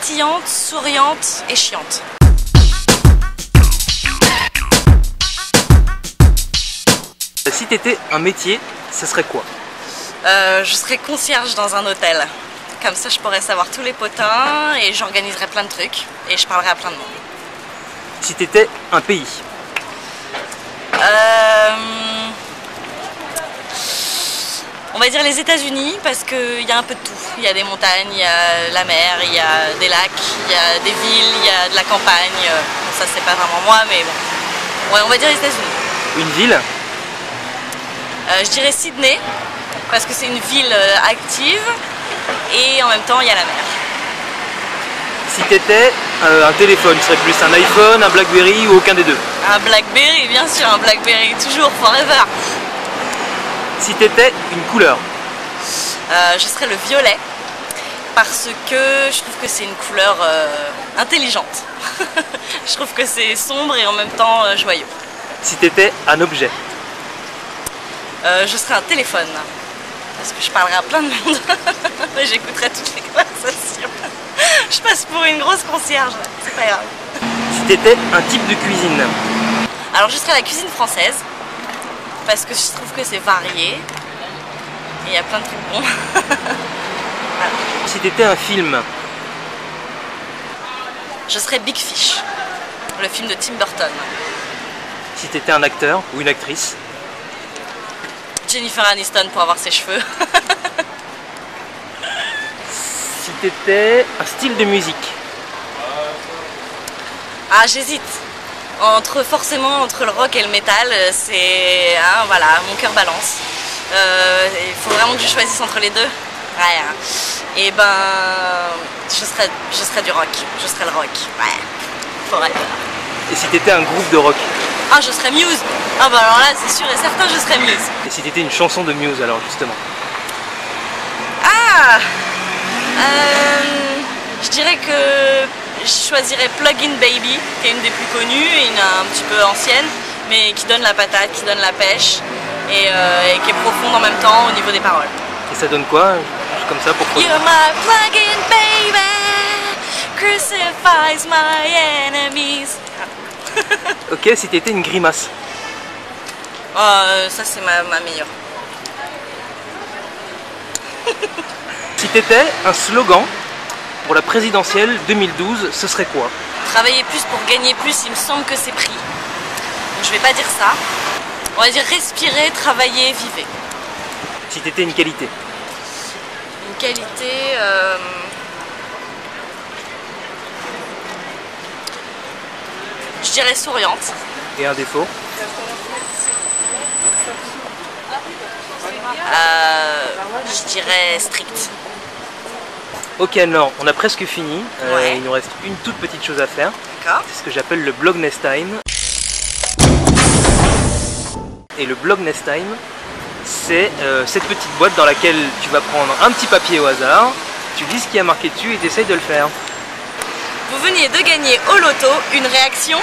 pétillante, souriante et chiante. Si t'étais un métier, ce serait quoi? Je serais concierge dans un hôtel. Comme ça, je pourrais savoir tous les potins et j'organiserais plein de trucs et je parlerais à plein de monde. Si t'étais un pays? On va dire les États-Unis parce qu'il y a un peu de tout. Il y a des montagnes, il y a la mer, il y a des lacs, il y a des villes, il y a de la campagne. Bon, ça, c'est pas vraiment moi, mais bon. Ouais, on va dire les États-Unis. Une ville? Je dirais Sydney parce que c'est une ville active et en même temps, il y a la mer. Si t'étais un téléphone, ce serait plus un iPhone, un Blackberry ou aucun des deux? Un Blackberry, bien sûr, un Blackberry, toujours, forever. Si t'étais une couleur? Je serais le violet parce que je trouve que c'est une couleur intelligente. Je trouve que c'est sombre et en même temps joyeux. Si t'étais un objet? Je serais un téléphone parce que je parlerais à plein de monde. J'écouterais toutes les conversations. Je passe pour une grosse concierge, c'est pas grave. Si t'étais un type de cuisine? Alors je serais la cuisine française parce que je trouve que c'est varié et il y a plein de trucs bons. Voilà. Si t'étais un film? Je serais Big Fish, le film de Tim Burton. Si t'étais un acteur ou une actrice? Jennifer Aniston pour avoir ses cheveux. Si t'étais un style de musique? Ah, j'hésite. Forcément entre le rock et le métal, c'est... Hein, voilà, mon cœur balance. Il faut vraiment que je choisisse entre les deux. Ouais. Hein. Et ben... Je serais du rock. Je serais le rock. Ouais. Forever. Et si t'étais un groupe de rock? Ah, je serais Muse. Ah bah alors là, c'est sûr et certain, je serais Muse. Et si t'étais une chanson de Muse alors, justement? Ah je dirais que je choisirais Plug-in Baby, qui est une des plus connues, une un petit peu ancienne, mais qui donne la patate, qui donne la pêche, et qui est profonde en même temps au niveau des paroles. Et ça donne quoi? Juste comme ça, pourquoi? You're my plug-in baby, crucifies my enemies. Ok, si t'étais une grimace? Ça c'est ma meilleure. Si t'étais un slogan pour la présidentielle 2012, ce serait quoi? Travailler plus pour gagner plus, il me semble que c'est pris. Donc je vais pas dire ça. On va dire respirer, travailler, vivre. Si t'étais une qualité? Une qualité... je dirais souriante. Et un défaut? Je dirais strict. Ok, alors on a presque fini. Ouais. Il nous reste une toute petite chose à faire. D'accord. C'est ce que j'appelle le blog Nest Time. Et le blog Nest Time, c'est cette petite boîte dans laquelle tu vas prendre un petit papier au hasard, tu lis ce qui a marqué dessus et tu essayes de le faire. Vous veniez de gagner au loto une réaction.